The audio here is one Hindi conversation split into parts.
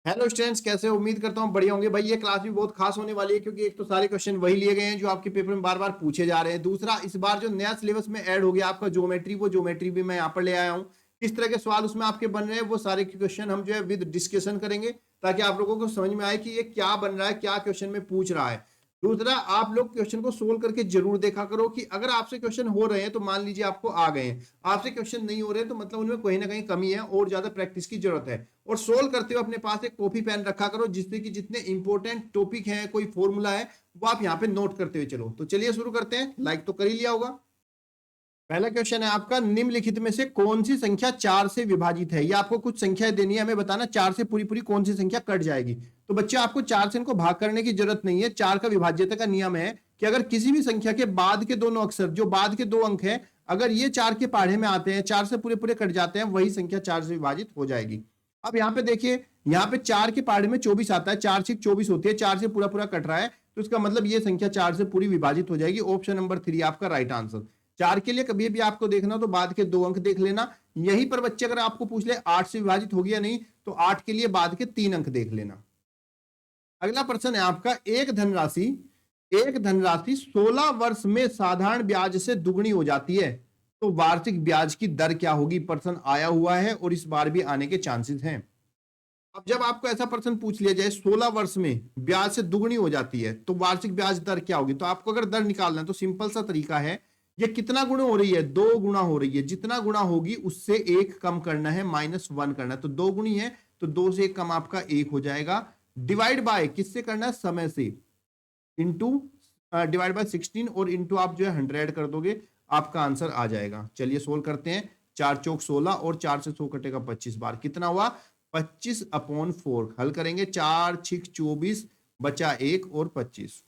हेलो स्टूडेंट्स, कैसे हो? उम्मीद करता हूँ बढ़िया होंगे। भाई ये क्लास भी बहुत खास होने वाली है क्योंकि एक तो सारे क्वेश्चन वही लिए गए हैं जो आपके पेपर में बार बार पूछे जा रहे हैं। दूसरा, इस बार जो नया सिलेबस में ऐड हो गया आपका ज्योमेट्री, वो ज्योमेट्री भी मैं यहाँ पर ले आया हूँ। किस तरह के सवाल उसमें आपके बन रहे हैं वो सारे क्वेश्चन हम जो है विद डिस्कशन करेंगे ताकि आप लोगों को समझ में आए कि ये क्या बन रहा है, क्या क्वेश्चन में पूछ रहा है। दूसरा, आप लोग क्वेश्चन को सोल्व करके जरूर देखा करो कि अगर आपसे क्वेश्चन हो रहे हैं तो मान लीजिए आपको आ गए हैं, आपसे क्वेश्चन नहीं हो रहे हैं तो मतलब उनमें कहीं ना कहीं कमी है और ज्यादा प्रैक्टिस की जरूरत है। और सोल्व करते हुए अपने पास एक कॉपी पेन रखा करो जिससे कि जितने इंपॉर्टेंट टॉपिक हैं, कोई फॉर्मूला है, वो आप यहाँ पे नोट करते हुए चलो। तो चलिए शुरू करते हैं। लाइक तो कर ही लिया होगा। पहला क्वेश्चन है आपका, निम्नलिखित में से कौन सी संख्या 4 से विभाजित है? ये आपको कुछ संख्याएं देनी है, हमें बताना 4 से पूरी पूरी कौन सी संख्या कट जाएगी। तो बच्चे आपको 4 से इनको भाग करने की जरूरत नहीं है। 4 का विभाज्यता का नियम है कि अगर किसी भी संख्या के बाद के दोनों अक्षर, जो बाद के दो अंक है, अगर ये 4 के पहाड़े में आते हैं, 4 से पूरे पूरे कट जाते हैं, वही संख्या 4 से विभाजित हो जाएगी। अब यहाँ पे देखिए, यहाँ पे 4 के पहाड़े में 24 आता है, 4 से 24 होती है, 4 से पूरा पूरा कट रहा है, तो इसका मतलब ये संख्या 4 से पूरी विभाजित हो जाएगी। ऑप्शन नंबर 3 आपका राइट आंसर। 4 के लिए कभी भी आपको देखना तो बाद के दो अंक देख लेना। यहीं पर बच्चे अगर आपको पूछ ले 8 से विभाजित होगी या नहीं, तो 8 के लिए बाद के 3 अंक देख लेना। अगला प्रश्न है आपका, एक धनराशि 16 वर्ष में साधारण ब्याज से दुगनी हो जाती है, तो वार्षिक ब्याज की दर क्या होगी? प्रश्न आया हुआ है और इस बार भी आने के चांसेस हैं। अब जब आपको ऐसा प्रश्न पूछ लिया जाए 16 वर्ष में ब्याज से दुगनी हो जाती है तो वार्षिक ब्याज दर क्या होगी, तो आपको अगर दर निकालना है तो सिंपल सा तरीका है, ये कितना गुना हो रही है? 2 गुना हो रही है। जितना गुना होगी उससे एक कम करना है, -1 करना है। तो 2 गुनी है तो 2 से एक कम आपका 1 हो जाएगा। डिवाइड बाय किससे करना है? समय से। इंटू डिवाइड बाय 16 और इंटू आप जो है 100 कर दोगे, आपका आंसर आ जाएगा। चलिए सोल्व करते हैं। 4 चौक 16 और 4 से 100 कटेगा 25 बार, कितना हुआ? 25/4। हल करेंगे, 4 6 24 बचा 1 और 25,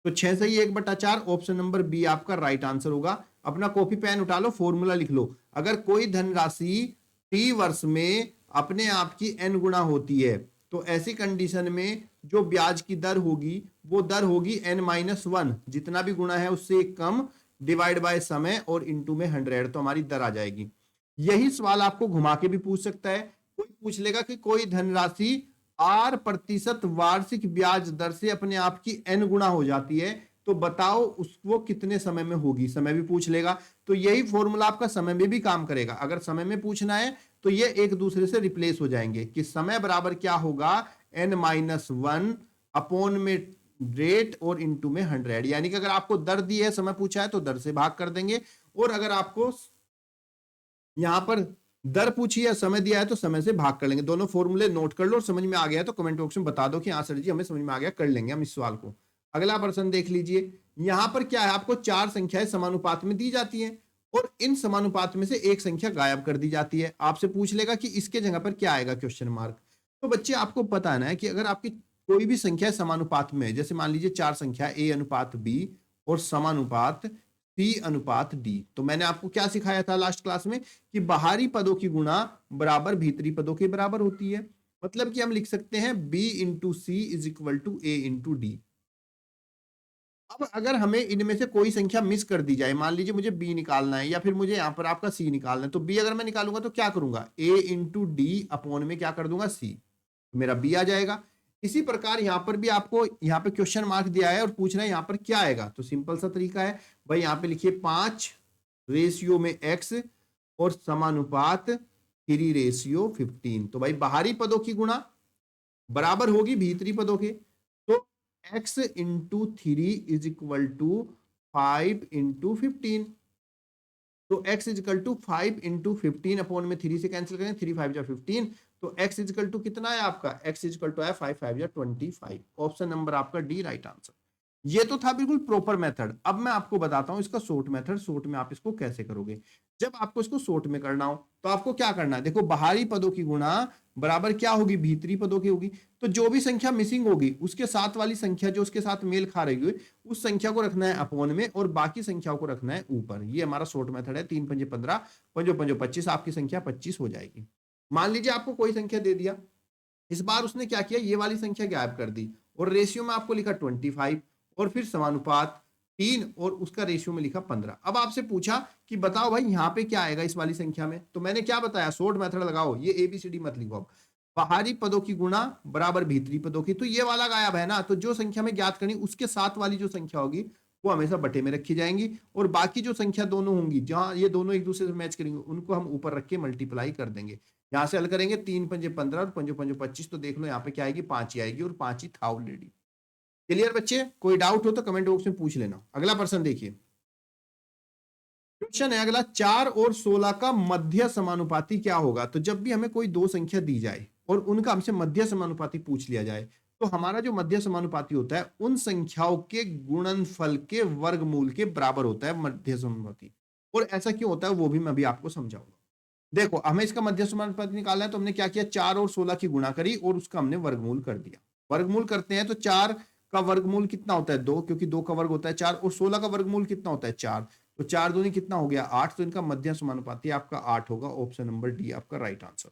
तो 6 से ही 1/4। ऑप्शन नंबर बी आपका राइट आंसर होगा। अपना कॉपी पेन उठा लो, फॉर्मूला लिख लो। अगर कोई धनराशि टी वर्ष में अपने आप की n गुना होती है तो ऐसी कंडीशन में जो ब्याज की दर होगी वो दर होगी n-1, जितना भी गुना है उससे एक कम, डिवाइड बाय समय और इंटू में 100, तो हमारी दर आ जाएगी। यही सवाल आपको घुमा के भी पूछ सकता है। कोई पूछ लेगा कि कोई धनराशि R% वार्षिक ब्याज दर से अपने आप की n गुना हो जाती है, तो बताओ उसको कितने समय में होगी? समय भी पूछ लेगा, तो यही फॉर्मूला आपका समय में भी काम करेगा। अगर समय में पूछना है तो ये एक दूसरे से रिप्लेस हो जाएंगे कि समय बराबर क्या होगा? n-1 अपॉन में रेट और इंटू में 100। यानी कि अगर आपको दर दी है, समय पूछा है, तो दर से भाग कर देंगे, और अगर आपको यहां पर दर पूछी है, समय दिया है, तो समय से भाग कर लेंगे। दोनों फॉर्मूले नोट कर लो और समझ में आ गया है तो कमेंट बॉक्स में बता दो कि हाँ सर जी हमें समझ में आ गया, कर लेंगे हम इस सवाल को। अगला प्रश्न देख लीजिए। यहां पर क्या है, आपको 4 संख्याएं समानुपात में दी जाती हैं और इन समानुपात में से एक संख्या गायब कर दी जाती है। आपसे पूछ लेगा कि इसके जगह पर क्या आएगा? Question mark. तो बच्चे आपको पता है ना कि अगर आपकी कोई भी संख्या समानुपात में है, जैसे मान लीजिए 4 संख्या A/B और समानुपात C/D, तो मैंने आपको क्या सिखाया था लास्ट क्लास में कि बाहरी पदों की गुणा बराबर भीतरी पदों के बराबर होती है। मतलब कि हम लिख सकते हैं B/C = A/D। अब अगर हमें इनमें से कोई संख्या मिस कर दी जाए, मान लीजिए मुझे B निकालना है या फिर मुझे यहां पर आपका C निकालना है, तो B अगर मैं निकालूंगा तो क्या करूंगा? A/D अपॉन में क्या कर दूंगा? C, मेरा B आ जाएगा। इसी प्रकार यहां पर भी आपको यहाँ पे क्वेश्चन मार्क दिया है और पूछ रहे हैं यहां पर क्या आएगा, तो सिंपल सा तरीका है भाई, यहां पे लिखिए 5 रेशियो में x और समानुपात 3:15। तो भाई बाहरी पदों की गुणा बराबर होगी भीतरी पदों के, तो x इंटू 3 = 5 × 15। तो x = 5 × 15 अपॉन में 3 से कैंसिल करें, 3 5 15, तो x = कितना है आपका? x = है 5 5 25। ऑप्शन नंबर आपका डी राइट आंसर। ये तो था बिल्कुल प्रॉपर मेथड। अब मैं आपको बताता हूं इसका शॉर्ट मेथड। शॉर्ट में आप इसको कैसे करोगे? जब आपको इसको शॉर्ट में करना हो तो आपको क्या करना है? देखो, बाहरी पदों की गुणा बराबर क्या होगी? भीतरी पदों की होगी। तो जो भी संख्या मिसिंग होगी उसके साथ वाली संख्या जो उसके साथ मेल खा रही है उस संख्या को रखना है अपॉन में और बाकी संख्याओं को रखना है ऊपर। ये हमारा शॉर्ट मेथड है। 3 पंजे 15, 5 5 25, आपकी संख्या 25 हो जाएगी। मान लीजिए आपको कोई संख्या दे दिया, इस बार उसने क्या किया? ये वाली संख्या गायब कर दी और रेशियो में आपको लिखा 25 और फिर समानुपात 3 और उसका रेशियो में लिखा 15। अब आपसे पूछा कि बताओ भाई यहाँ पे क्या आएगा इस वाली संख्या में, तो मैंने क्या बताया? शॉर्ट मेथड लगाओ, ये ABCD मत लिखो। बाहरी पदों की गुणा बराबर भीतरी पदों की। तो ये वाला गायब है ना, तो जो संख्या में ज्ञात करनी उसके साथ वाली जो संख्या होगी वो हमेशा बटे में रखी जाएंगी, और बाकी जो संख्या दोनों होंगी जहां ये दोनों एक दूसरे से मैच करेंगे उनको हम ऊपर रख के मल्टीप्लाई कर देंगे। यहां से हल करेंगे 3 पंजे 15 और 5 5 25, तो देख लो यहाँ पे क्या आएगी, 5 ही आएगी, और 5 ही था ऑलरेडी। क्लियर बच्चे? कोई डाउट हो तो कमेंट बॉक्स में पूछ लेना। अगला प्रश्न देखिए, क्वेश्चन है अगला, 4 और 16 का मध्य समानुपाती क्या होगा? तो जब भी हमें कोई दो संख्या दी जाए और उनका हमसे मध्य समानुपाती पूछ लिया जाए, तो हमारा जो मध्य समानुपाती होता है उन संख्याओं के गुणनफल के वर्गमूल के बराबर होता है मध्य समानुपाती। और ऐसा क्यों होता है वो भी मैं अभी आपको समझाऊंगा। देखो, हमें इसका मध्य समानुपाती निकालना है, तो हमने क्या किया, 4 और 16 की गुणा करी और उसका हमने वर्गमूल कर दिया। वर्गमूल करते हैं तो 4 का वर्गमूल कितना होता है, 2, क्योंकि 2 का वर्ग होता है 4, और 16 का वर्गमूल कितना होता है, 4। तो 4 दूनी कितना हो गया, 8। तो इनका मध्य समानुपाती आपका 8 होगा। ऑप्शन नंबर डी आपका राइट आंसर।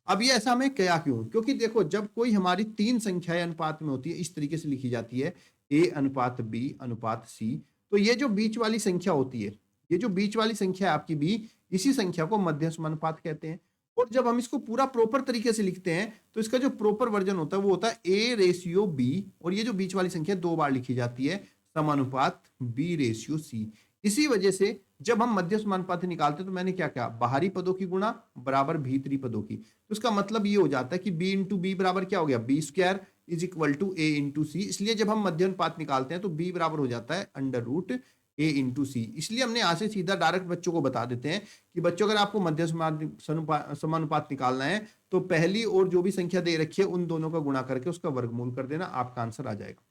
अब ये ऐसा हमें क्या क्यों, क्योंकि देखो जब कोई हमारी तीन संख्याएं अनुपात में होती है, इस तरीके से लिखी जाती है, ए अनुपात बी अनुपात सी, तो ये जो बीच वाली संख्या होती है, ये जो बीच वाली संख्या है आपकी बी, इसी संख्या को मध्य समानुपात कहते हैं। और जब हम इसको पूरा प्रॉपर तरीके से लिखते हैं तो इसका जो प्रॉपर वर्जन होता है वो होता है ए रेशियो बी, और ये जो बीच वाली संख्या 2 बार लिखी जाती है, समानुपात बी रेशियो सी। इसी वजह से जब हम मध्य समानुपाती निकालते हैं तो मैंने क्या कहा, बाहरी पदों की गुणा बराबर भीतरी पदों की। तो उसका मतलब ये हो जाता है कि बी इंटू बी बराबर क्या हो गया, B square is equal to A into C. इसलिए जब हम मध्य अनुपात निकालते हैं तो बी बराबर हो जाता है अंडर रूट ए इंटू सी। इसलिए हमने यहां से सीधा डायरेक्ट बच्चों को बता देते हैं कि बच्चों अगर आपको मध्य समानुपात निकालना है तो पहली और जो भी संख्या दे रखी है उन दोनों का गुणा करके उसका वर्गमूल कर देना, आपका आंसर आ जाएगा।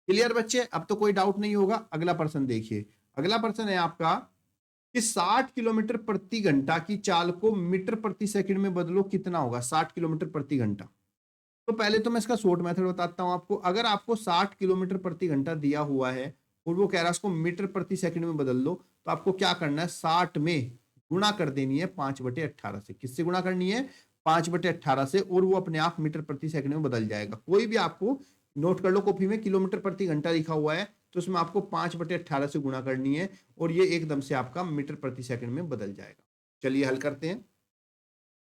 क्लियर बच्चे? अब तो कोई डाउट नहीं होगा। अगला प्रश्न देखिए, अगला प्रश्न है आपका कि 60 किलोमीटर प्रति घंटा की चाल को मीटर प्रति सेकंड में बदलो, कितना होगा 60 किलोमीटर प्रति घंटा? तो पहले तो मैं इसका शॉर्ट मेथड बताता हूं आपको। अगर आपको 60 किलोमीटर प्रति घंटा दिया हुआ है और वो कह रहा है उसको मीटर प्रति सेकंड में बदल लो, तो आपको क्या करना है, 60 में गुणा कर देनी है 5/18 से। किससे गुणा करनी है, 5/18 से, और वो अपने आप मीटर प्रति सेकंड में बदल जाएगा। कोई भी आपको नोट कर लो कॉपी में, किलोमीटर प्रति घंटा लिखा हुआ है तो उसमें आपको 5/18 से गुणा करनी है और ये एकदम से आपका मीटर प्रति सेकंड में बदल जाएगा। चलिए हल करते हैं।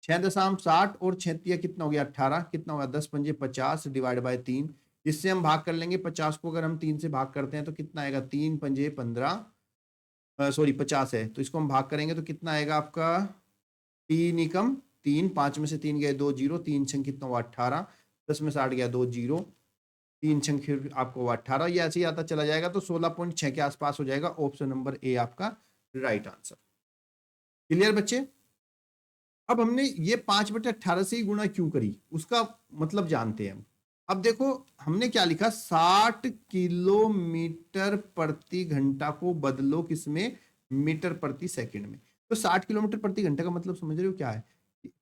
6.60 और 6 कितना हो गया 18, कितना होगा 10 पंजे 50 डिवाइड बाय 3। इससे हम भाग कर लेंगे 50 को, अगर हम 3 से भाग करते हैं तो कितना आएगा, 3 पंजे 15, सॉरी 50 है तो इसको हम भाग करेंगे तो कितना आएगा आपका 3 एकम 3, 5 में से 3 गए 2 जीरो, 3 छंग कितना हुआ 18, 10 में 60 गया 2 जीरो, 3 छंग फिर आपको हुआ 18, ये ऐसे ही आता चला जाएगा तो 16.6 के आसपास हो जाएगा। ऑप्शन नंबर ए आपका राइट आंसर। क्लियर बच्चे? अब हमने ये 5/18 से ही गुणा क्यों करी उसका मतलब जानते हैं हम। अब देखो हमने क्या लिखा, 60 किलोमीटर प्रति घंटा को बदलो किसमें, मीटर प्रति सेकंड में। तो 60 किलोमीटर प्रति घंटा का मतलब समझ रहे हो क्या है,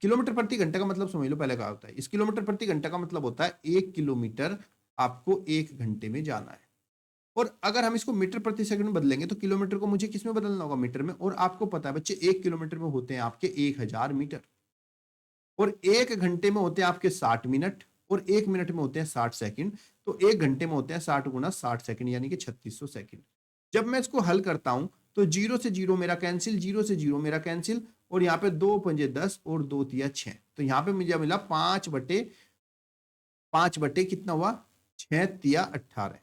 किलोमीटर प्रति घंटा का मतलब समझ लो पहले क्या होता है। इस किलोमीटर प्रति घंटा का मतलब होता है 1 किलोमीटर आपको 1 घंटे में जाना है। और अगर हम इसको मीटर प्रति सेकंड में बदलेंगे तो किलोमीटर को मुझे किस में बदलना होगा, मीटर में। और आपको पता है बच्चे 1 किलोमीटर में होते हैं आपके 1000 मीटर, और 1 घंटे में होते हैं आपके 60 मिनट, और 1 मिनट में होते हैं 60 सेकंड। तो 1 घंटे में होते हैं 60 गुना 60 सेकंड यानी कि 3600 सेकंड। जब मैं इसको हल करता हूं तो 0 से 0 मेरा कैंसिल, 0 से 0 मेरा कैंसिल, और यहाँ पे 2 पंजे 10 और 2 तिया 6, तो यहाँ पे मुझे मिला 5/5 कितना हुआ 6 तिया 18।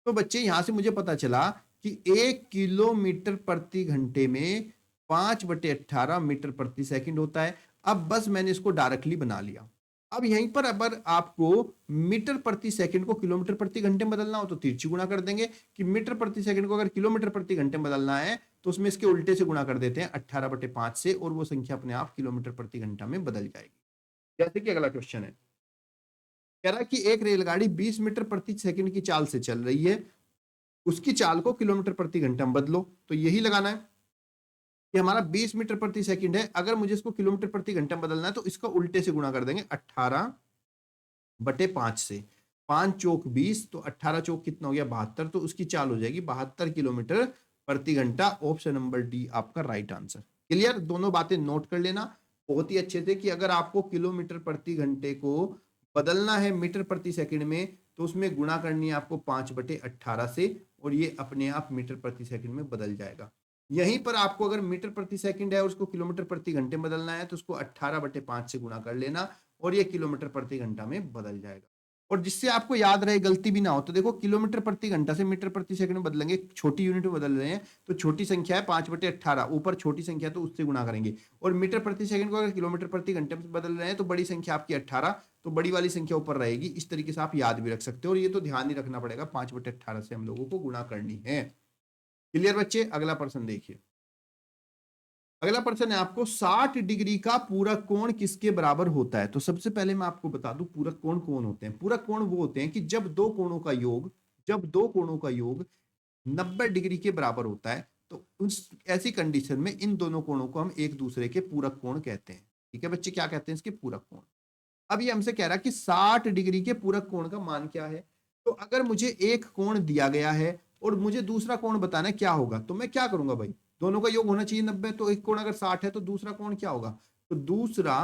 तो बच्चे यहां से मुझे पता चला कि 1 किलोमीटर प्रति घंटे में 5/18 मीटर प्रति सेकंड होता है। अब बस मैंने इसको डायरेक्टली बना लिया। अब यहीं पर अगर आपको मीटर प्रति सेकंड को किलोमीटर प्रति घंटे में बदलना हो तो तिरछी गुणा कर देंगे, कि मीटर प्रति सेकंड को अगर किलोमीटर प्रति घंटे में बदलना है तो उसमें इसके उल्टे से गुणा कर देते हैं 18/5 से, और वो संख्या अपने आप किलोमीटर प्रति घंटा में बदल जाएगी। जैसे कि अगला क्वेश्चन है, कह रहा है कि एक रेलगाड़ी 20 मीटर प्रति सेकंड की चाल से चल रही है, उसकी चाल को किलोमीटर प्रति घंटा में बदलो। तो यही लगाना है कि हमारा 20 मीटर प्रति सेकंड है, अगर मुझे इसको किलोमीटर प्रति घंटा में बदलना है तो इसका उल्टे से गुणा कर देंगे 18/5 से। 5 चौक 20, तो 18 चौक कितना हो गया 72, तो उसकी चाल हो जाएगी 72 किलोमीटर प्रति घंटा। ऑप्शन नंबर डी आपका राइट आंसर। क्लियर? दोनों बातें नोट कर लेना बहुत ही अच्छे से कि अगर आपको किलोमीटर प्रति घंटे को बदलना है मीटर प्रति सेकंड में तो उसमें गुणा करनी है आपको 5/18 से, और ये अपने आप मीटर प्रति सेकंड में बदल जाएगा। यहीं पर आपको अगर मीटर प्रति सेकंड है और उसको किलोमीटर प्रति घंटे में बदलना है तो उसको 18/5 से गुणा कर लेना और ये किलोमीटर प्रति घंटा में बदल जाएगा। और जिससे आपको याद रहे, गलती भी ना हो, तो देखो किलोमीटर प्रति घंटा से मीटर प्रति सेकंड में बदलेंगे, छोटी यूनिट में बदल रहे हैं तो छोटी संख्या है 5/18, ऊपर छोटी संख्या तो उससे गुणा करेंगे। और मीटर प्रति सेकंड को अगर किलोमीटर प्रति घंटे में बदल रहे हैं तो बड़ी संख्या आपकी 18, तो बड़ी वाली संख्या ऊपर रहेगी। इस तरीके से आप याद भी रख सकते हो और ये तो ध्यान ही रखना पड़ेगा, 5/18 से हम लोगों को गुणा करनी है। क्लियर बच्चे? अगला प्रश्न देखिए। अगला प्रश्न है आपको 60 डिग्री का पूरक कोण किसके बराबर होता है। तो सबसे पहले मैं आपको बता दूं पूरक कोण कौन होते हैं। पूरक कोण वो होते हैं कि जब दो कोणों का योग 90 डिग्री के बराबर होता है तो उस ऐसी कंडीशन में इन दोनों कोणों को हम एक दूसरे के पूरक कोण कहते हैं। ठीक है बच्चे, क्या कहते हैं इसके? पूरक कोण। अब ये हमसे कह रहा है कि 60 डिग्री के पूरक कोण का मान क्या है। तो अगर मुझे एक कोण दिया गया है और मुझे दूसरा कोण बताना है क्या होगा, तो मैं क्या करूंगा भाई, दोनों का योग होना चाहिए 90, तो एक कोण अगर 60 है तो दूसरा कोण क्या होगा, तो दूसरा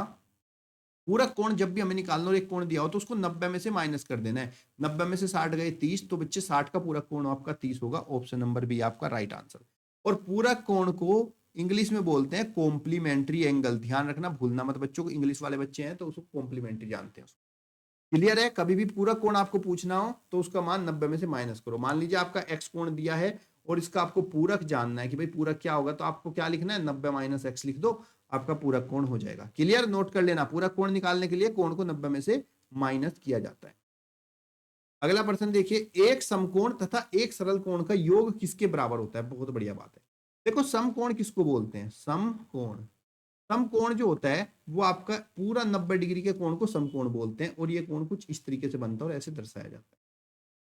पूरक कोण जब भी हमें निकालना और एक कोण दिया हो तो उसको 90 में से माइनस कर देना है। 90 में से 60 गए 30, तो बच्चे 60 का पूरक कोण आपका 30 होगा। ऑप्शन नंबर बी आपका राइट आंसर। और पूरक कोण को इंग्लिश में बोलते हैं कॉम्प्लीमेंट्री एंगल। ध्यान रखना, भूलना मत बच्चों को, इंग्लिश वाले बच्चे हैं तो उसको कॉम्प्लीमेंट्री जानते हैं। क्लियर है? कभी भी पूरक कोण आपको पूछना हो तो उसका मान 90 में से माइनस करो। मान लीजिए आपका एक्स कोण दिया है और इसका आपको पूरक जानना है कि भाई पूरक क्या होगा, तो आपको क्या लिखना है, 90 माइनस एक्स लिख दो, आपका पूरक कोण हो जाएगा। क्लियर? नोट कर लेना, पूरक कोण निकालने के लिए कोण को 90 में से माइनस किया जाता है। अगला प्रश्न देखिए, एक समकोण तथा एक सरल कोण का योग किसके बराबर होता है। बहुत बढ़िया बात है। देखो समकोण किसको बोलते हैं? समकोण, समकोण जो होता है वो आपका पूरा 90 डिग्री के कोण को समकोण बोलते हैं। और ये कोण कुछ इस तरीके से बनता है और ऐसे दर्शाया जाता है।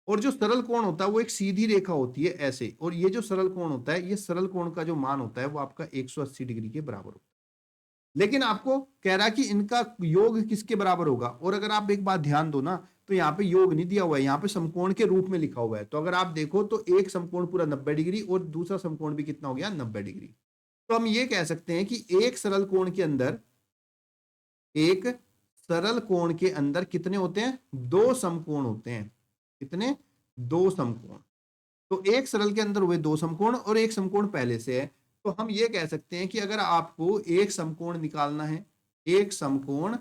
और जो सरल कोण होता है वो एक सीधी रेखा होती है ऐसे, और ये जो सरल कोण होता है, ये सरल कोण का जो मान होता है वो आपका 180 डिग्री के बराबर होता है। लेकिन आपको कह रहा है कि इनका योग किसके बराबर होगा। और अगर आप एक बात ध्यान दो ना, तो यहाँ पे योग नहीं दिया हुआ है, यहाँ पे समकोण के रूप में लिखा हुआ है। तो अगर आप देखो तो एक समकोण पूरा 90 डिग्री और दूसरा समकोण भी कितना हो गया, 90 डिग्री। तो हम ये कह सकते हैं कि एक सरल कोण के अंदर कितने होते हैं, दो समकोण होते हैं। कितने? दो समकोण। तो एक सरल के अंदर हुए दो समकोण और एक समकोण पहले से है। तो हम ये कह सकते हैं कि अगर आपको एक समकोण निकालना है, एक समकोण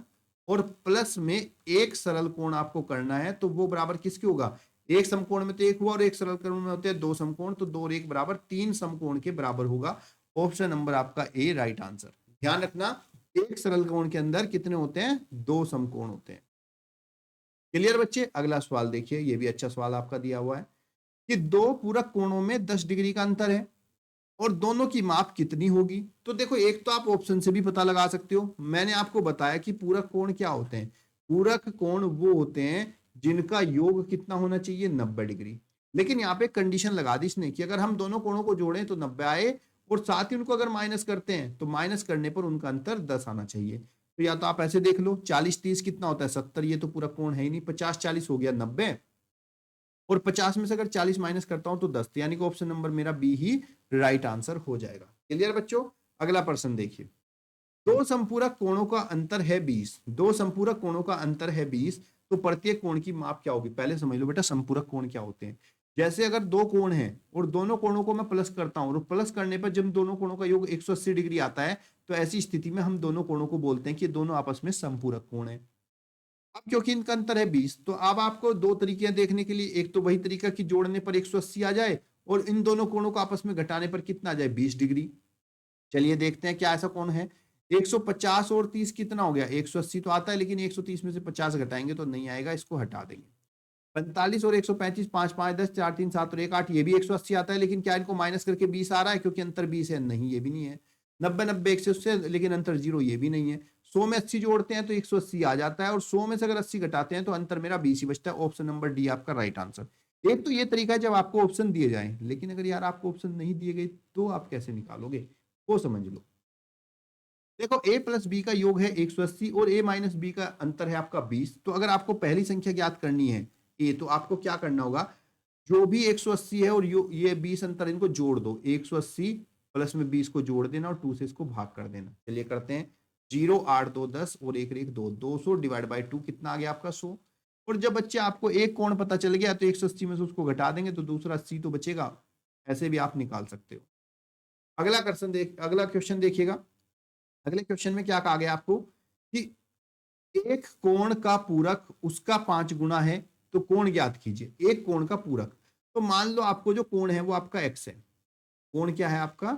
और प्लस में एक सरल कोण आपको करना है, तो वो बराबर किसके होगा? एक समकोण में तो एक हुआ और एक सरल कोण में होते हैं दो समकोण, तो दो और एक बराबर तीन समकोण के बराबर होगा। ऑप्शन नंबर आपका ए राइट आंसर। ध्यान रखना, एक सरल कोण के अंदर कितने होते हैं, दो समकोण होते हैं। क्लियर बच्चे? अगला सवाल देखिए, ये भी अच्छा सवाल आपका दिया हुआ है कि दो पूरक कोणों में 10 डिग्री का अंतर है और दोनों की माप कितनी होगी। तो देखो, एक तो आप ऑप्शन से भी पता लगा सकते हो। मैंने आपको बताया कि पूरक कोण क्या होते हैं। पूरक कोण वो होते हैं जिनका योग कितना होना चाहिए, 90 डिग्री। लेकिन यहाँ पे कंडीशन लगा दी इसने कि अगर हम दोनों कोणों को जोड़ें तो 90 आए, और साथ ही उनको अगर माइनस करते हैं तो माइनस करने पर उनका अंतर 10 आना चाहिए। तो या तो आप ऐसे देख लो, 40-30 कितना होता है, 70। ये तो पूरा कोण है ही नहीं। 50-40 हो गया 90, और 50 में से अगर 40 माइनस करता हूं तो 10, यानी कि ऑप्शन नंबर मेरा बी ही राइट आंसर हो जाएगा। क्लियर बच्चों? अगला प्रश्न देखिए, दो संपूरक कोणों का अंतर है 20। दो संपूरक कोणों का अंतर है 20, तो प्रत्येक कोण की माप क्या होगी। पहले समझ लो बेटा संपूरक कोण क्या होते हैं। जैसे अगर दो कोण हैं और दोनों कोणों को मैं प्लस करता हूं, और प्लस करने पर जब दोनों कोणों का योग 180 डिग्री आता है, तो ऐसी स्थिति में हम दोनों कोणों को बोलते हैं कि दोनों आपस में संपूरक कोण है। अब क्योंकि इनका अंतर है 20, तो अब आपको दो तरीके देखने के लिए, एक तो वही तरीका कि जोड़ने पर 180 आ जाए और इन दोनों कोणों को आपस में घटाने पर कितना आ जाए, 20 डिग्री। चलिए देखते हैं क्या ऐसा कोण है। 150 और 30 कितना हो गया, 180 तो आता है, लेकिन 130 में से 50 घटाएंगे तो नहीं आएगा, इसको हटा देंगे। 45 और 135, 5 5 10, 4 3 7 और 1 8, ये भी 180 आता है, लेकिन क्या इनको माइनस करके 20 आ रहा है, क्योंकि अंतर 20 है? नहीं, ये भी नहीं है। 90 90 1 से उससे, लेकिन अंतर 0, ये भी नहीं है। 100 में 80 जोड़ते हैं तो 180 आ जाता है, और 100 में से अगर 80 घटाते हैं तो अंतर मेरा 20 ही बचता है। ऑप्शन नंबर डी आपका राइट आंसर। एक तो ये तरीका है जब आपको ऑप्शन दिए जाए, लेकिन अगर यार आपको ऑप्शन नहीं दिए गए तो आप कैसे निकालोगे, वो समझ लो। देखो, a प्लस बी का योग है 180 और a माइनस बी का अंतर है आपका 20। तो अगर आपको पहली संख्या ज्ञात करनी है a, तो आपको क्या करना होगा, जो भी 180 है और ये 20 अंतर, इनको जोड़ दो। 180 प्लस में 20 को जोड़ देना और 2 से इसको भाग कर देना। चलिए करते हैं। 0 8 2 10 और 1 1 2, 200 डिवाइड बाई 2 कितना आ गया आपका 100। और जब बच्चे आपको एक कोण पता चल गया तो 180 में से उसको घटा देंगे तो दूसरा 80 तो बचेगा। ऐसे भी आप निकाल सकते हो। अगला क्वेश्चन देखिएगा। अगले क्वेश्चन में क्या कहा गया आपको कि एक कोण का पूरक उसका 5 गुना है, तो कोण ज्ञात कीजिए। एक कोण का पूरक, तो मान लो आपको जो कोण है वो आपका x है, कोण क्या है आपका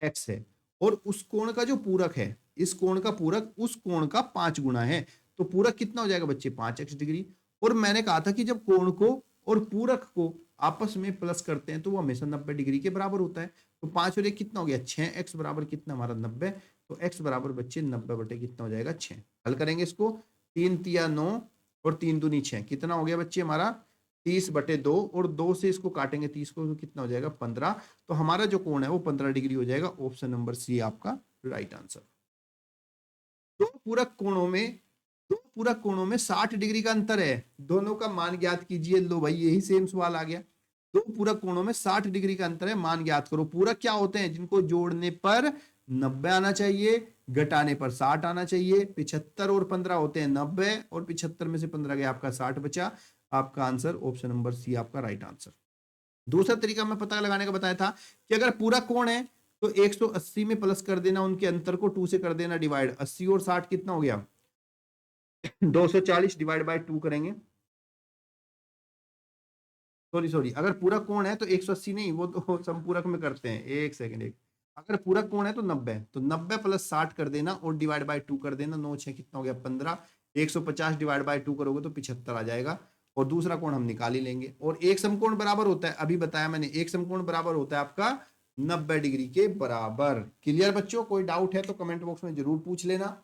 x है, और उस कोण का जो पूरक है, इस कोण का पूरक उस कोण का 5 गुना है, तो पूरक कितना हो जाएगा बच्चे 5x डिग्री। और मैंने कहा था कि जब कोण को और पूरक को आपस में प्लस करते हैं तो वो हमेशा 90 डिग्री के बराबर होता है। तो 5 और 1 कितना हो गया 6x बराबर कितना हमारा 90। तो x बराबर बच्चे 90 बटे कितना हो जाएगा 6। हल करेंगे इसको, 3 तिया 9 और 3 दूनी 6, कितना हो गया बच्चे हमारा 30 बटे 2, और 2 से इसको काटेंगे 30 को, तो कितना हो जाएगा 15। तो हमारा जो कोण है वो 15 डिग्री हो जाएगा। ऑप्शन नंबर सी आपका राइट आंसर। दो पूरक कोणों में 60 डिग्री का अंतर है, दोनों का मान ज्ञात कीजिए। लो भाई यही सेम सवाल आ गया। दो पूरक कोणों में 60 डिग्री का अंतर है, मान ज्ञात करो। पूरक क्या होते हैं, जिनको जोड़ने पर 90 आना चाहिए, घटाने पर 60 आना चाहिए। 75 और 15 होते हैं 90, और 75 में से 15 गया आपका 60 बचा। आपका आंसर ऑप्शन नंबर सी आपका राइट आंसर। दूसरा तरीका मैं पता लगाने का बताया था कि अगर पूरा कोण है तो 180 में प्लस कर देना, उनके अंतर को 2 से कर देना डिवाइड। 80 और 60 कितना हो गया 240 डिवाइड बाय 2 करेंगे। सॉरी, अगर पूरा कोण है तो 180 नहीं, वो तो संपूरक में करते हैं। एक सेकंड, एक अगर पूरा कोण है तो 90, तो 90 प्लस 60 कर देना और डिवाइड बाय 2 कर देना। 9 6 कितना हो गया 15। 150 डिवाइड बाय 2 करोगे तो 75 आ जाएगा, और दूसरा कोण हम निकाल ही लेंगे। और एक समकोण बराबर होता है, अभी बताया मैंने, एक समकोण बराबर होता है आपका 90 डिग्री के बराबर। क्लियर बच्चों, कोई डाउट है तो कमेंट बॉक्स में जरूर पूछ लेना।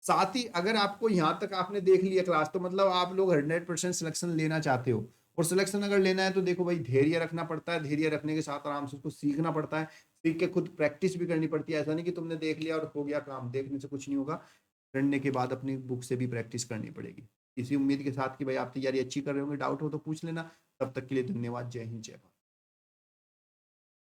साथ ही अगर आपको यहां तक आपने देख लिया क्लास, तो मतलब आप लोग 100% सिलेक्शन लेना चाहते हो। और सिलेक्शन अगर लेना है तो देखो भाई, धैर्य रखना पड़ता है, धैर्य रखने के साथ आराम से उसको सीखना पड़ता है, सीख के खुद प्रैक्टिस भी करनी पड़ती है। ऐसा नहीं कि तुमने देख लिया और हो गया काम, देखने से कुछ नहीं होगा, पढ़ने के बाद अपनी बुक से भी प्रैक्टिस करनी पड़ेगी। इसी उम्मीद के साथ कि भाई आप तैयारी अच्छी कर रहे होंगे, डाउट हो तो पूछ लेना। तब तक के लिए धन्यवाद, जय हिंद जय भारत।